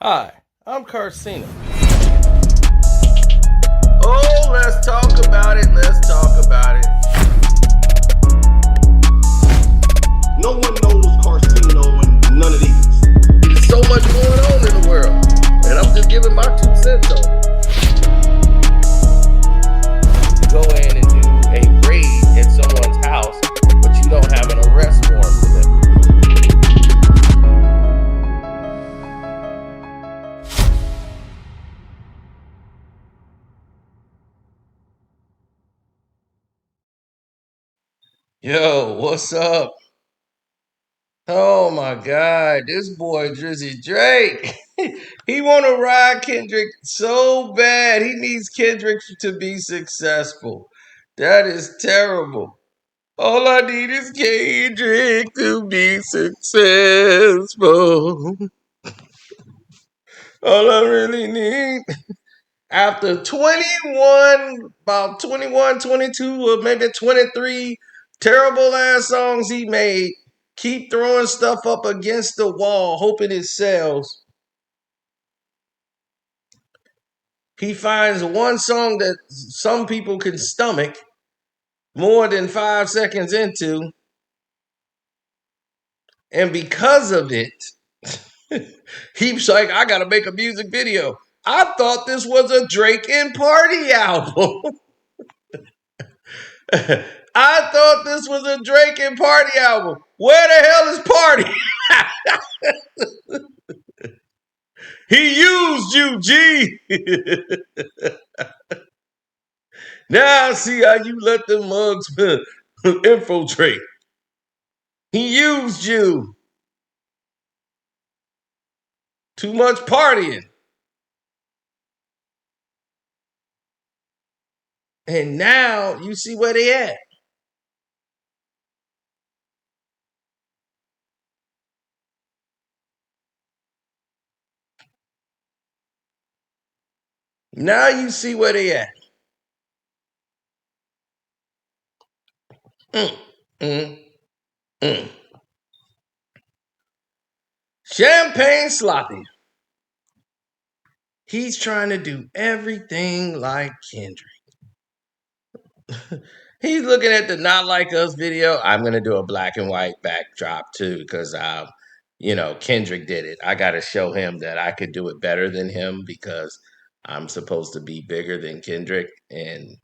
Hi, I'm Karceno. Oh, let's talk about it. Let's talk about it. No one knows Karceno and none of these. There's so much going on in the world, and I'm just giving my 2 cents on it. You go in and do a raid at someone's house, but you don't have an arrest warrant for them. Yo, what's up? Oh my God, this boy Drizzy Drake. He want to ride Kendrick so bad. He needs Kendrick to be successful. That is terrible. All I need is Kendrick to be successful. All I really need. After 21, about 21, 22, or maybe 23 terrible ass songs he made, keep throwing stuff up against the wall, hoping it sells. He finds one song that some people can stomach more than 5 seconds into, and because of it, he's like, I gotta make a music video. I thought this was a Drake and Party album. I thought this was a Drake and Party album. Where the hell is Party? He used you, G. Now I see how you let the mugs infiltrate. He used you. Too much partying. And now you see where they at. Now you see where they at. Mm, mm, mm. Champagne sloppy. He's trying to do everything like Kendrick. He's looking at the Not Like Us video. I'm gonna do a black and white backdrop too, because Kendrick did it. I gotta show him that I could do it better than him because I'm supposed to be bigger than Kendrick, and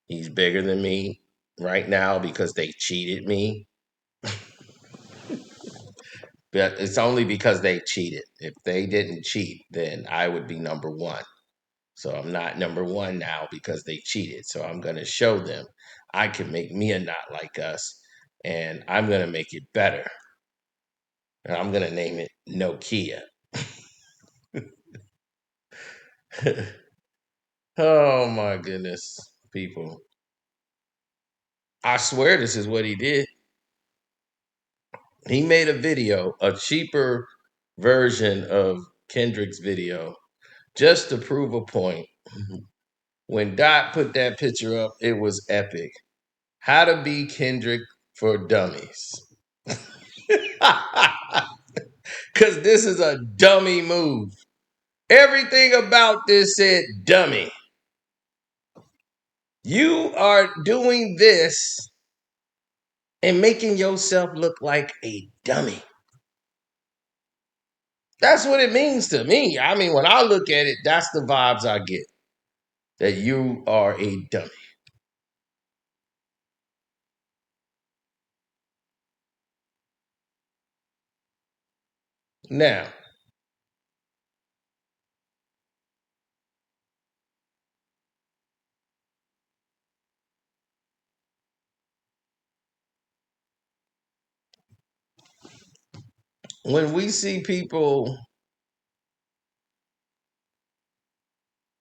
he's bigger than me right now because they cheated me. But it's only because they cheated. If they didn't cheat, then I would be number one. So I'm not number one now because they cheated. So I'm going to show them I can make me a Not Like Us, and I'm going to make it better. And I'm going to name it Nokia. Oh my goodness, people. I swear this is what he did. He made a video, a cheaper version of Kendrick's video, just to prove a point. When Dot put that picture up, it was epic. How to be Kendrick for dummies. Because this is a dummy move. Everything about this said dummy. You are doing this and making yourself look like a dummy. That's what it means to me. I mean, when I look at it, that's the vibes I get. That you are a dummy. Now, when we see people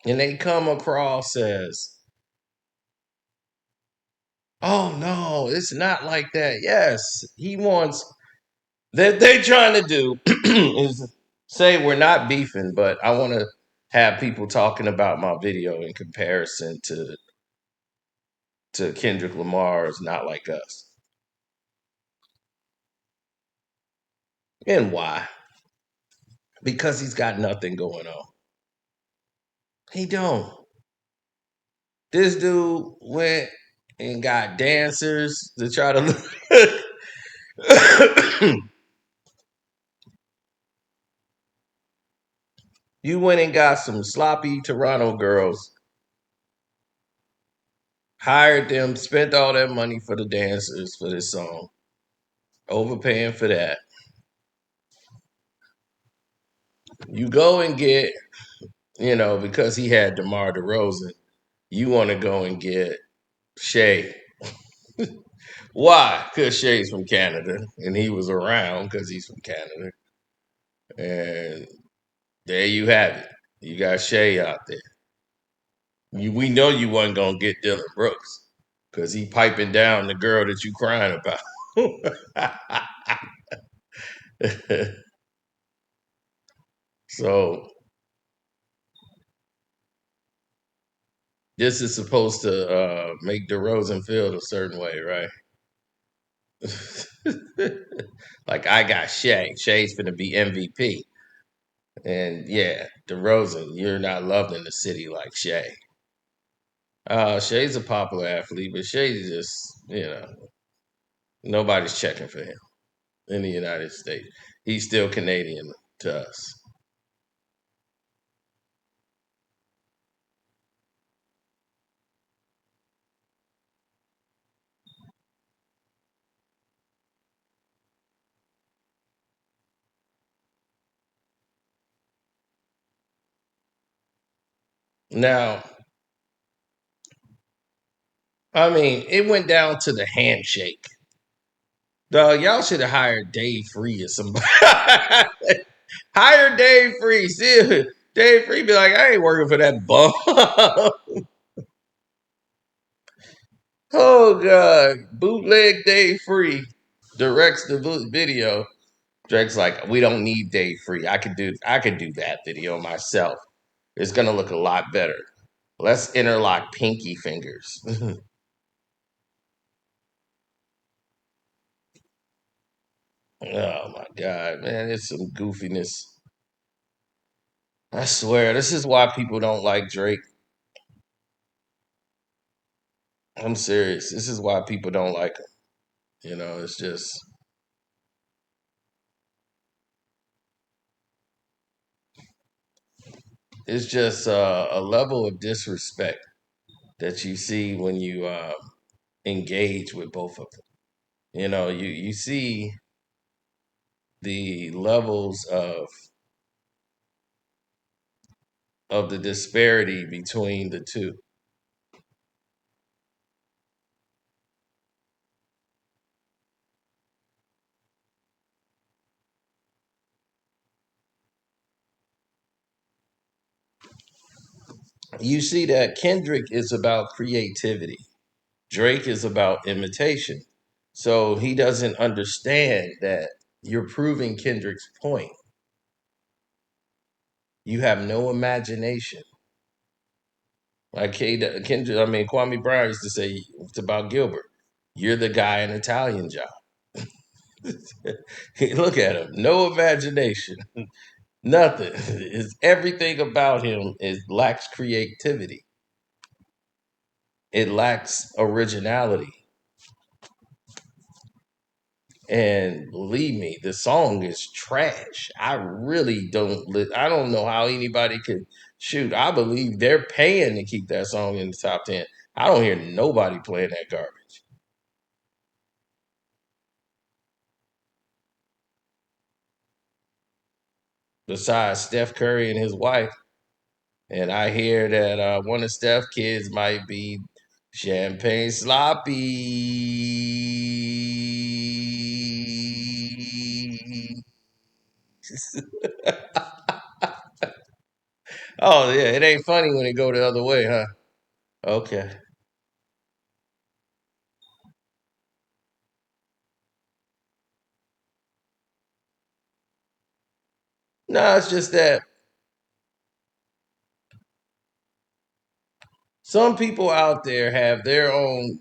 and they come across as, oh no, it's not like that. Yes, he wants that they trying to do is say we're not beefing, but I want to have people talking about my video in comparison to Kendrick Lamar's Not Like Us. And why? because he's got nothing going on. He don't. This dude went and got dancers to try to look. You went and got some sloppy Toronto girls, hired them, spent all that money for the dancers for this song, overpaying for that. You go and get, because he had DeMar DeRozan, you want to go and get Shea. Why? Because Shea's from Canada, and he was around because he's from Canada. And there you have it. You got Shea out there. We know you wasn't gonna get Dylan Brooks because he piping down the girl that you crying about. So this is supposed to make DeRozan feel a certain way, right? Like I got Shea. Shea's gonna be MVP. And yeah, DeRozan, you're not loved in the city like Shea. Shea's a popular athlete, but Shea's just, nobody's checking for him in the United States. He's still Canadian to us. Now, I mean, it went down to the handshake. Dog, y'all should have hired Dave Free or somebody. Hire Dave Free. See, Dave Free be like, I ain't working for that bum. Oh God, bootleg Dave Free directs the video. Drake's like, we don't need Dave Free. I could do that video myself. It's gonna look a lot better. Let's interlock pinky fingers. Oh my God, man, it's some goofiness. I swear, this is why people don't like Drake. I'm serious. This is why people don't like him. It's just a level of disrespect that you see when you engage with both of them. You see the levels of the disparity between the two. You see that Kendrick is about creativity. Drake is about imitation. So he doesn't understand that you're proving Kendrick's point. You have no imagination. Like Kendrick, I mean, Kwame Brown used to say it's about Gilbert. You're the guy in Italian job. Look at him. No imagination. Nothing. Is everything about him is lacks creativity. It lacks originality. And believe me, the song is trash. I really don't. I don't know how anybody could shoot. I believe they're paying to keep that song in the top 10. I don't hear nobody playing that garbage besides Steph Curry and his wife. And I hear that one of Steph's kids might be champagne sloppy. Oh yeah, it ain't funny when it go the other way, huh? Okay. No, it's just that some people out there have their own.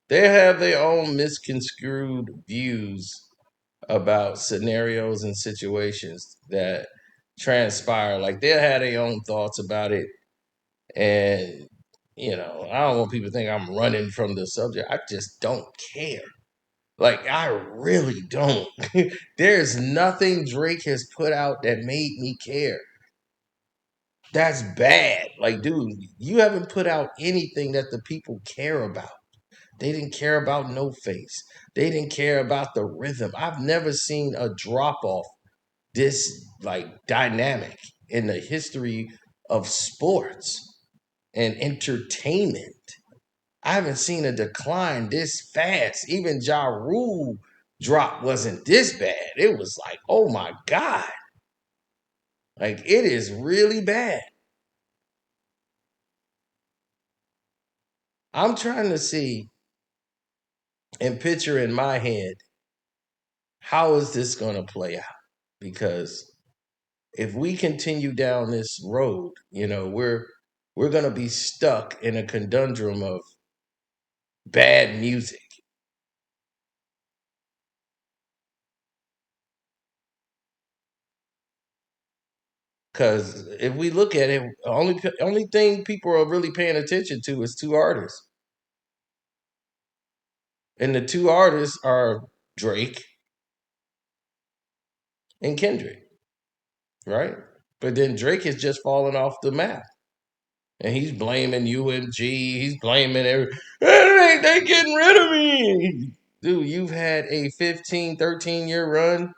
They have their own misconstrued views about scenarios and situations that transpire. Like they'll have their own thoughts about it. And, I don't want people to think I'm running from the subject. I just don't care. Like, I really don't. There's nothing Drake has put out that made me care. That's bad. Like, dude, you haven't put out anything that the people care about. They didn't care about No Face. They didn't care about the rhythm. I've never seen a drop off this like dynamic in the history of sports and entertainment. I haven't seen a decline this fast. Even Ja Rule drop wasn't this bad. It was like, oh my God. Like it is really bad. I'm trying to see and picture in my head how is this gonna play out? Because if we continue down this road, we're gonna be stuck in a conundrum of bad music. Because if we look at it, only thing people are really paying attention to is two artists, and the two artists are Drake and Kendrick, right? But then Drake has just fallen off the map, and he's blaming UMG. He's blaming every. They getting rid of me, dude. You've had a 15, 13-year run.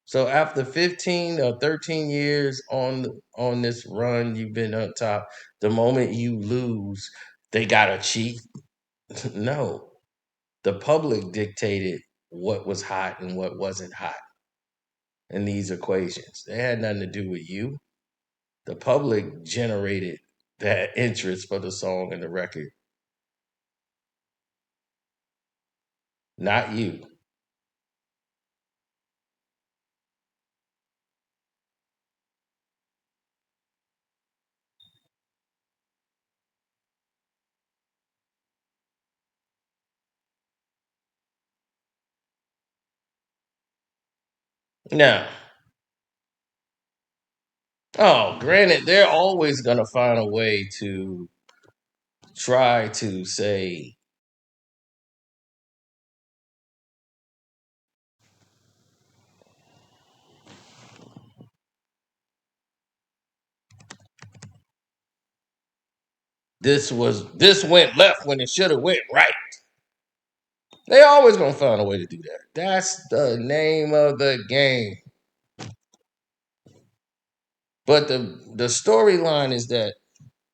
So after 15 or 13 years on this run, you've been up top. The moment you lose, they gotta cheat. No, the public dictated what was hot and what wasn't hot in these equations. They had nothing to do with you. The public generated that interest for the song and the record, not you. Now, granted, they're always gonna find a way to try to say this went left when it should have went right. They always gonna find a way to do that. That's the name of the game. But the storyline is that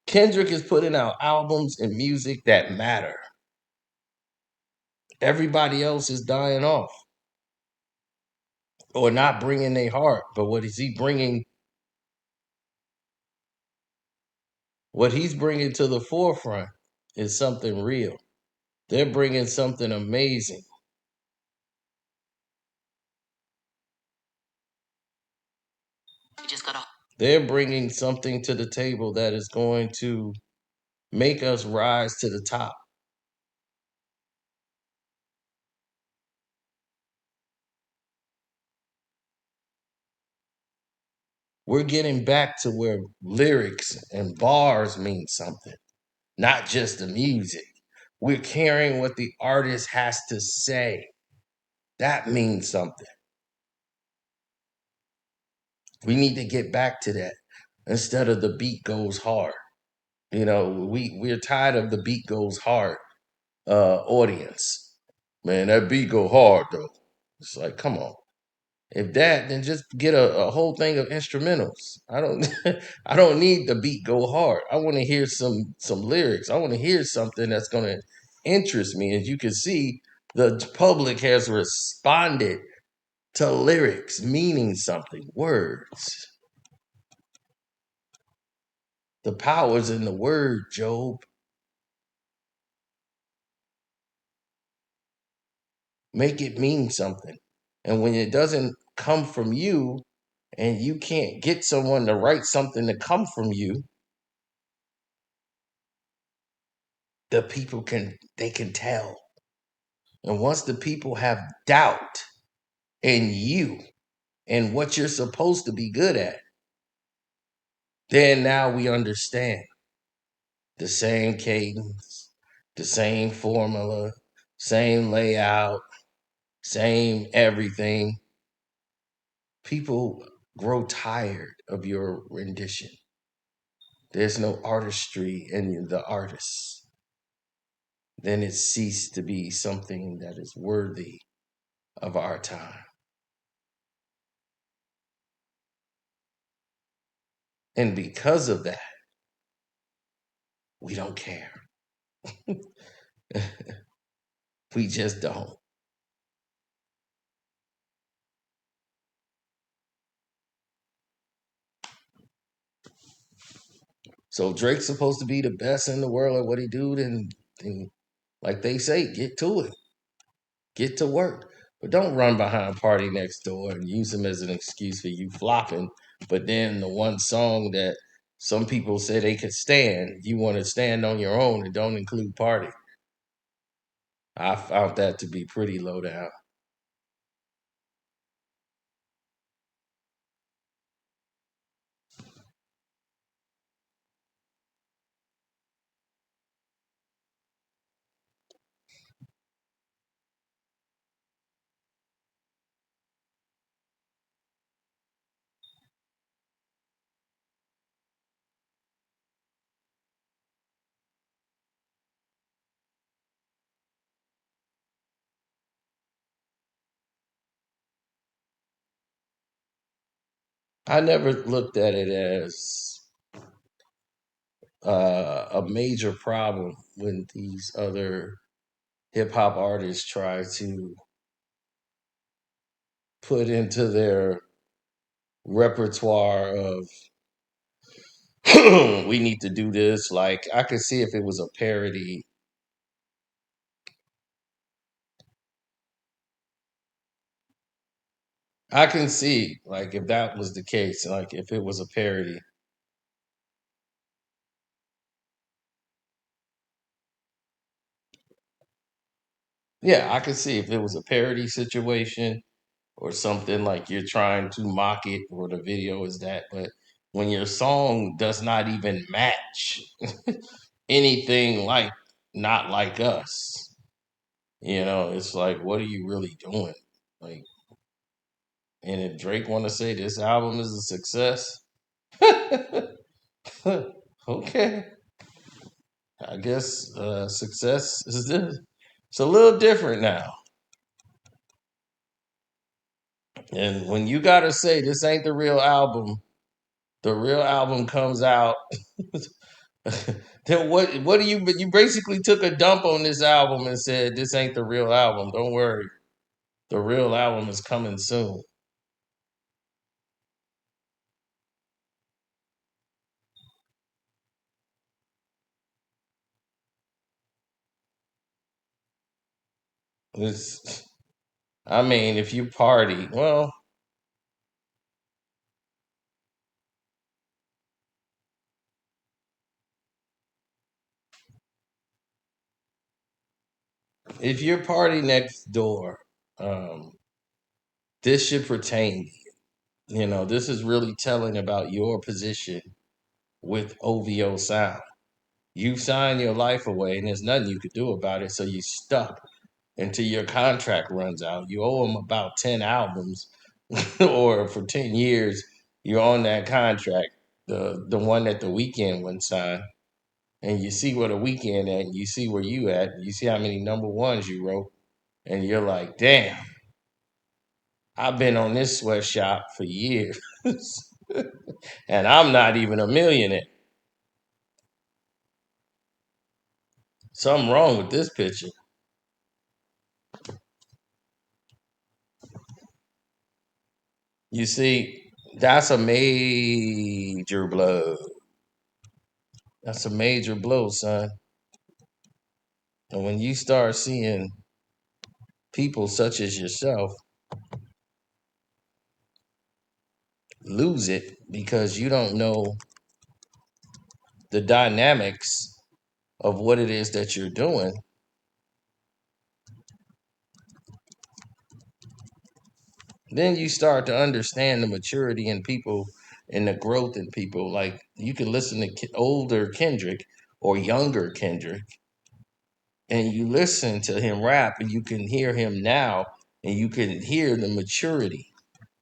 Kendrick is putting out albums and music that matter. Everybody else is dying off or not bringing their heart. But what is he bringing? What he's bringing to the forefront is something real. They're bringing something amazing. They're bringing something to the table that is going to make us rise to the top. We're getting back to where lyrics and bars mean something, not just the music. We're caring what the artist has to say. That means something. We need to get back to that instead of the beat goes hard. We're tired of the beat goes hard audience. Man, that beat go hard though. It's like, come on. If that, then just get a whole thing of instrumentals. I don't I don't need the beat go hard. I want to hear some lyrics. I want to hear something that's gonna interest me. As you can see, the public has responded to lyrics meaning something, words. The power's in the word, Job. Make it mean something. And when it doesn't come from you and you can't get someone to write something to come from you, the people can tell. And once the people have doubt in you and what you're supposed to be good at, then now we understand the same cadence, the same formula, same layout, same everything. People grow tired of your rendition. There's no artistry in the artist. Then it ceased to be something that is worthy of our time. And because of that, we don't care. We just don't. So Drake's supposed to be the best in the world at what he do, then like they say, get to it. Get to work. But don't run behind Party Next Door and use him as an excuse for you flopping. But then the one song that some people say they could stand, you want to stand on your own and don't include Party. I found that to be pretty low down. I never looked at it as a major problem when these other hip hop artists try to put into their repertoire of we need to do this. Like I could see if it was a parody. I can see like if that was the case, like if it was a parody. Yeah, I could see if it was a parody situation or something like you're trying to mock it or the video is that, but when your song does not even match anything like not like us, it's like what are you really doing? Like, and if Drake want to say this album is a success, okay, I guess success is this. It's a little different now. And when you gotta say this ain't the real album comes out. Then what do you basically took a dump on this album and said this ain't the real album. Don't worry. The real album is coming soon. It's, I mean, if you party, well, if you're party next door, um, this should pertain. This is really telling about your position with OVO Sound. You signed your life away, and there's nothing you could do about it. So you stuck until your contract runs out. You owe them about 10 albums, or for 10 years, you're on that contract, the one that the weekend wouldn't sign. And you see where the weekend at, and you see where you at, you see how many number ones you wrote, and you're like, damn, I've been on this sweatshop for years, and I'm not even a millionaire. Something wrong with this picture. You see, that's a major blow. That's a major blow, son. And when you start seeing people such as yourself lose it because you don't know the dynamics of what it is that you're doing, then you start to understand the maturity in people and the growth in people. Like you can listen to older Kendrick or younger Kendrick, and you listen to him rap, and you can hear him now, and you can hear the maturity.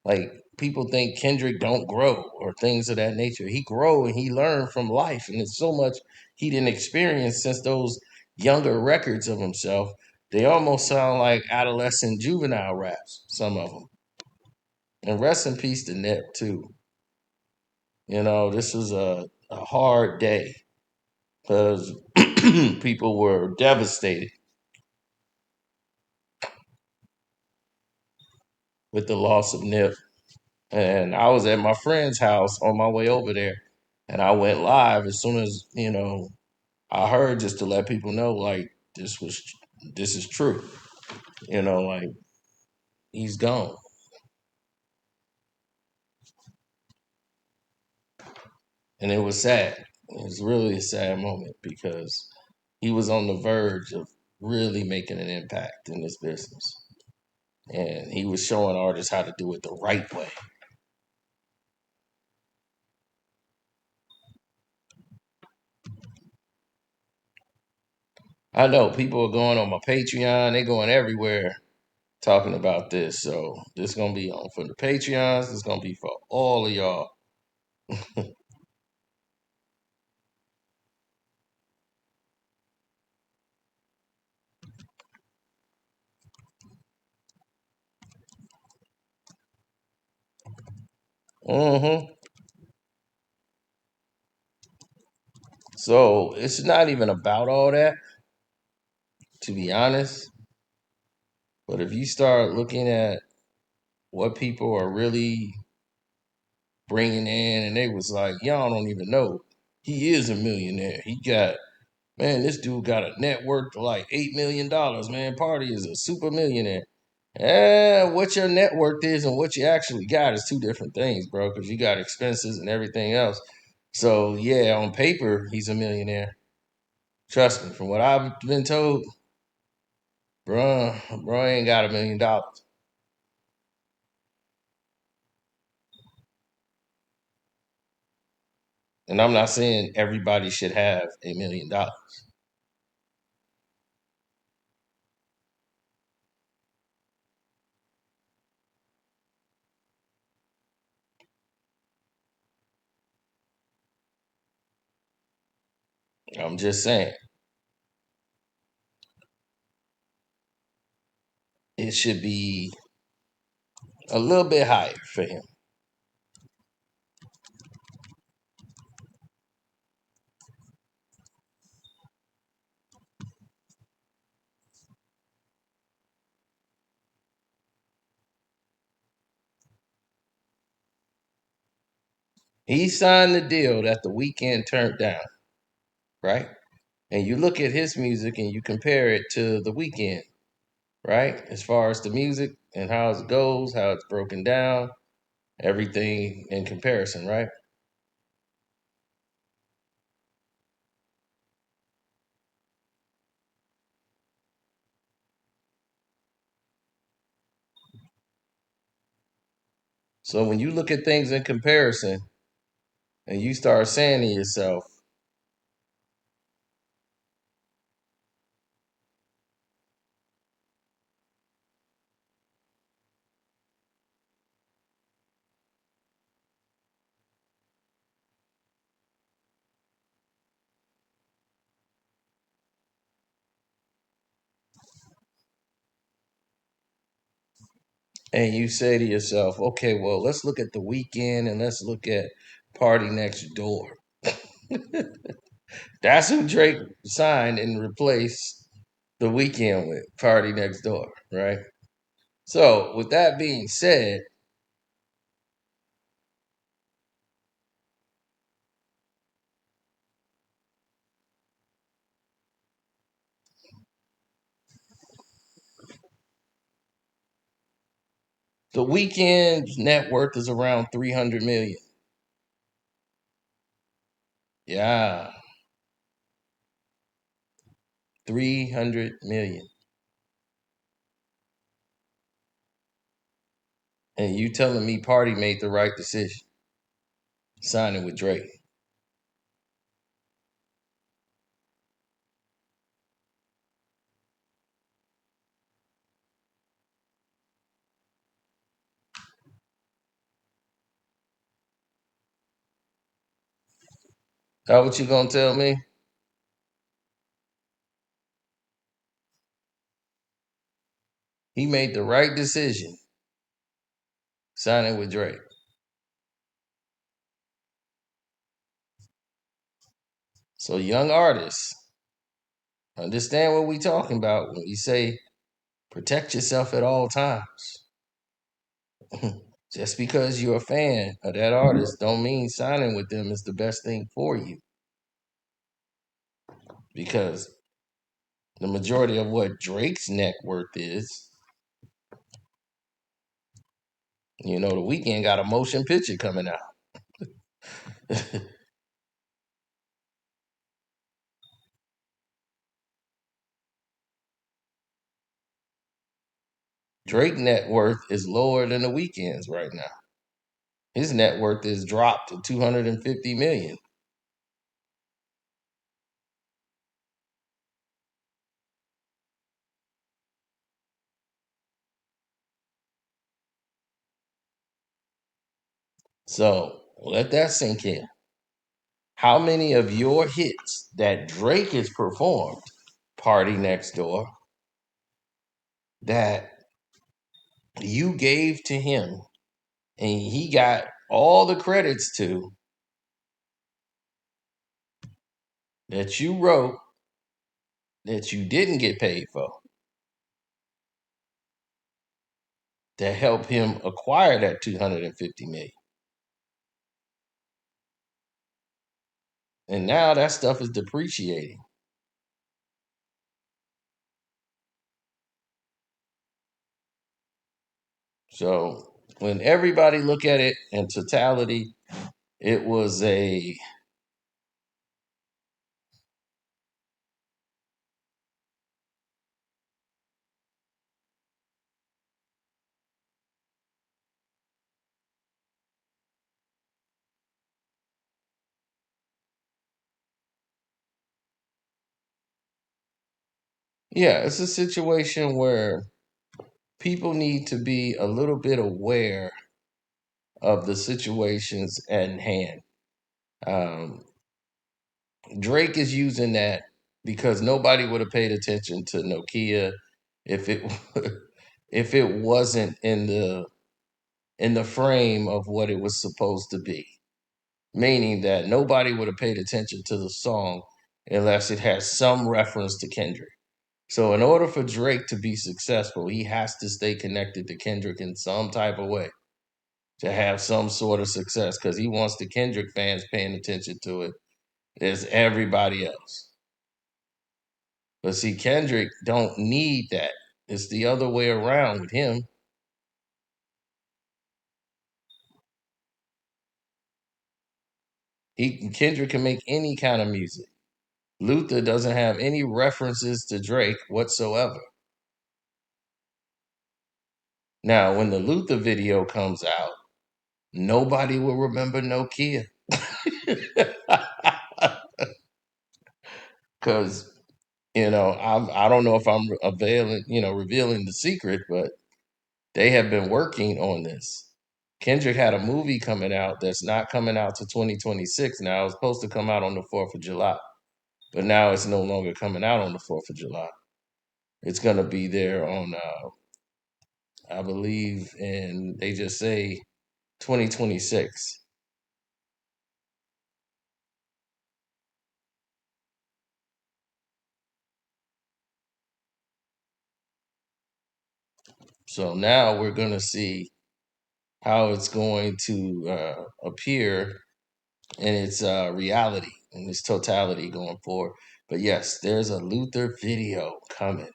Like people think Kendrick don't grow or things of that nature. He grow and he learned from life, and it's so much he didn't experience since those younger records of himself. They almost sound like adolescent juvenile raps, some of them. And rest in peace to Nip too. This was a hard day because people were devastated with the loss of Nip. And I was at my friend's house on my way over there, and I went live as soon as I heard, just to let people know like this is true. Like he's gone, and it was sad. It was really a sad moment because he was on the verge of really making an impact in this business, and he was showing artists how to do it the right way. I know people are going on my Patreon; they going everywhere talking about this. So this is gonna be on for the Patreons. It's gonna be for all of y'all. hmm So it's not even about all that, to be honest. But if you start looking at what people are really bringing in, and they was like, y'all don't even know he is a millionaire. He got Man, this dude got a net worth of like $8 million. Man, Party is a super millionaire. What your net worth is and what you actually got is two different things, bro. Because you got expenses and everything else. So yeah, on paper he's a millionaire. Trust me, from what I've been told, bro ain't got $1 million. And I'm not saying everybody should have $1 million. I'm just saying it should be a little bit higher for him. He signed the deal that the weekend turned down, right? And you look at his music and you compare it to the weekend, right? As far as the music and how it goes, how it's broken down, everything in comparison, right? So when you look at things in comparison and you start saying to yourself, and you say to yourself, okay, well, let's look at the weekend and let's look at Party Next Door. That's who Drake signed and replaced the weekend with Party Next Door, right? So, with that being said, The Weeknd's net worth is around 300 million. Yeah, 300 million. And you telling me Party made the right decision signing with Drake? That what you gonna tell me? He made the right decision signing with Drake. So young artists, understand what we talking about when we say protect yourself at all times. Just because you're a fan of that artist don't mean signing with them is the best thing for you. Because the majority of what Drake's net worth is, the Weeknd got a motion picture coming out. Drake net worth is lower than the Weeknd's right now. His net worth is dropped to 250 million. So let that sink in. How many of your hits that Drake has performed, Party Next Door, that you gave to him and he got all the credits to, that you wrote, that you didn't get paid for, that helped him acquire that 250 million? And now that stuff is depreciating. So when everybody look at it in totality, it was a yeah, it's a situation where people need to be a little bit aware of the situations at hand. Um, Drake is using that because nobody would have paid attention to Nokia if it if it wasn't in the frame of what it was supposed to be. Meaning that nobody would have paid attention to the song unless it has some reference to Kendrick. So in order for Drake to be successful, he has to stay connected to Kendrick in some type of way to have some sort of success because he wants the Kendrick fans paying attention to it as everybody else. But see, Kendrick don't need that. It's the other way around with him. Kendrick can make any kind of music. Luther doesn't have any references to Drake whatsoever. Now, when the Luther video comes out, nobody will remember Nokia. Because I don't know if I'm revealing the secret, but they have been working on this. Kendrick had a movie coming out that's not coming out to 2026 now. It was supposed to come out on the 4th of July, but now it's no longer coming out on the 4th of July. It's going to be there on, I believe, and they just say 2026. So now we're going to see how it's going to appear in its reality, in its totality going forward. But yes, there's a Luther video coming.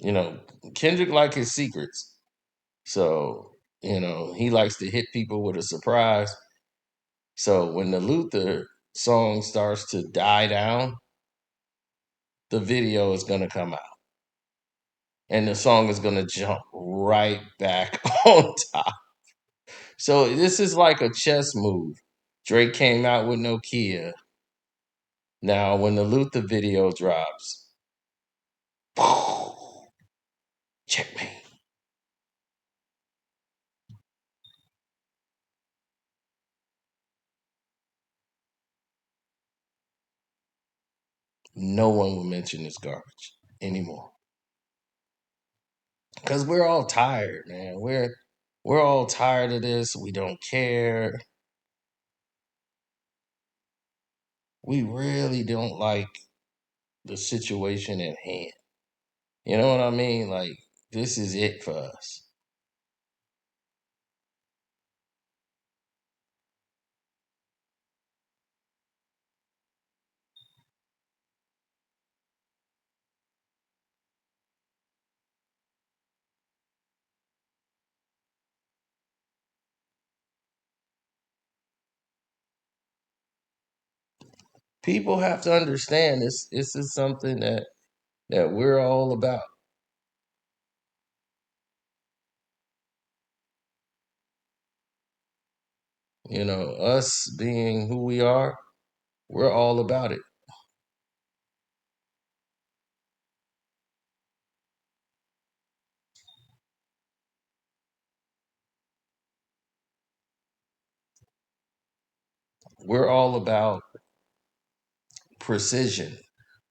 You know, Kendrick like his secrets. So, he likes to hit people with a surprise. So when the Luther song starts to die down, the video is gonna come out. And the song is gonna jump right back on top. So this is like a chess move. Drake came out with Nokia. Now when the Luther video drops, checkmate. No one will mention this garbage anymore. Because we're all tired, man. We're all tired of this. We don't care. We really don't like the situation at hand. You know what I mean? Like, this is it for us. People have to understand this is something that we're all about. Us being who we are, we're all about it. We're all about precision.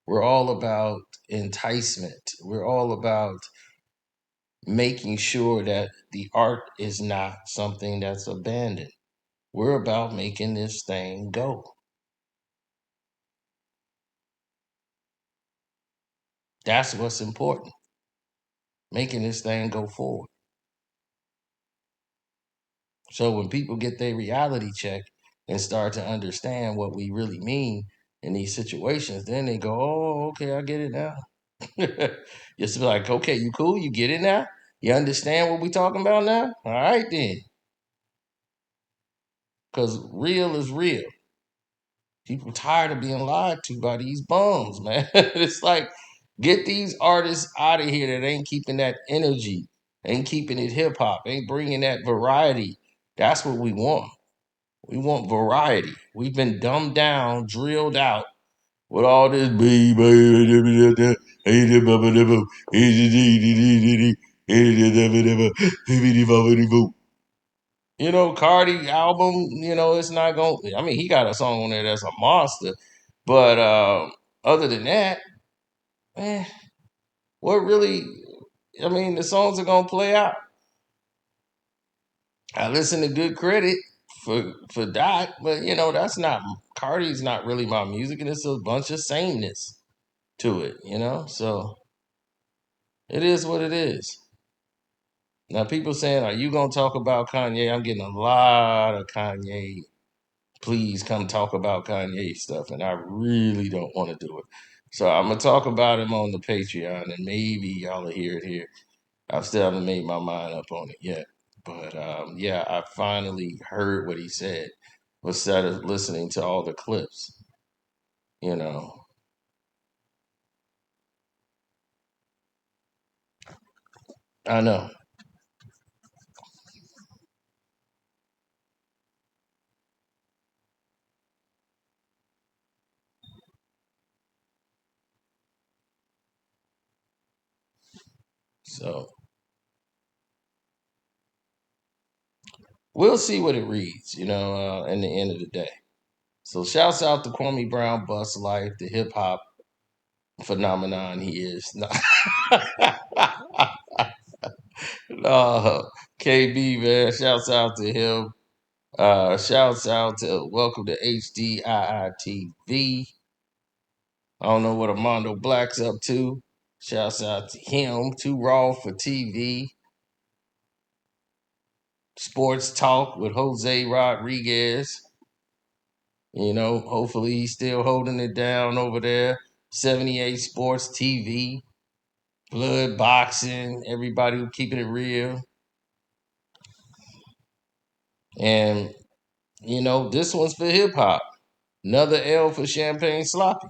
We're all about enticement. We're all about making sure that the art is not something that's abandoned. We're about making this thing go. That's what's important. Making this thing go forward. So when people get their reality check and start to understand what we really mean in these situations, then they go, "Oh, okay, I get it now." Just be like, "Okay, you cool? You get it now? You understand what we talking about now? All right then." Because real is real. People tired of being lied to by these bums, man. It's like, get these artists out of here that ain't keeping that energy, ain't keeping it hip hop, ain't bringing that variety. That's what we want. We want variety. We've been dumbed down, drilled out with all this. Cardi album, it's not going. I mean, he got a song on there that's a monster, but other than that, man, what really? I mean, the songs are gonna play out. I listen to Good Credit for Dot, but that's not Cardi's not really my music, and it's a bunch of sameness to it. So it is what it is. Now, people saying, "Are you gonna talk about Kanye?" I'm getting a lot of Kanye. Please come talk about Kanye stuff, and I really don't want to do it. So I'm gonna talk about him on the Patreon, and maybe y'all will hear it here. I still haven't made my mind up on it yet, but yeah, I finally heard what he said. Instead of listening to all the clips, you know. I know. So we'll see what it reads, in the end of the day. So shouts out to Kwame Brown, Bust Life, the hip hop phenomenon he is. No, KB, man, shouts out to him. Shouts out to welcome to HDIITV. I don't know what Armando Black's up to. Shouts out to him. Too Raw for TV. Sports Talk with Jose Rodriguez. Hopefully he's still holding it down over there. 78 Sports TV. blood boxing, everybody who keeping it real. And, this one's for hip hop. Another L for Champagne Sloppy.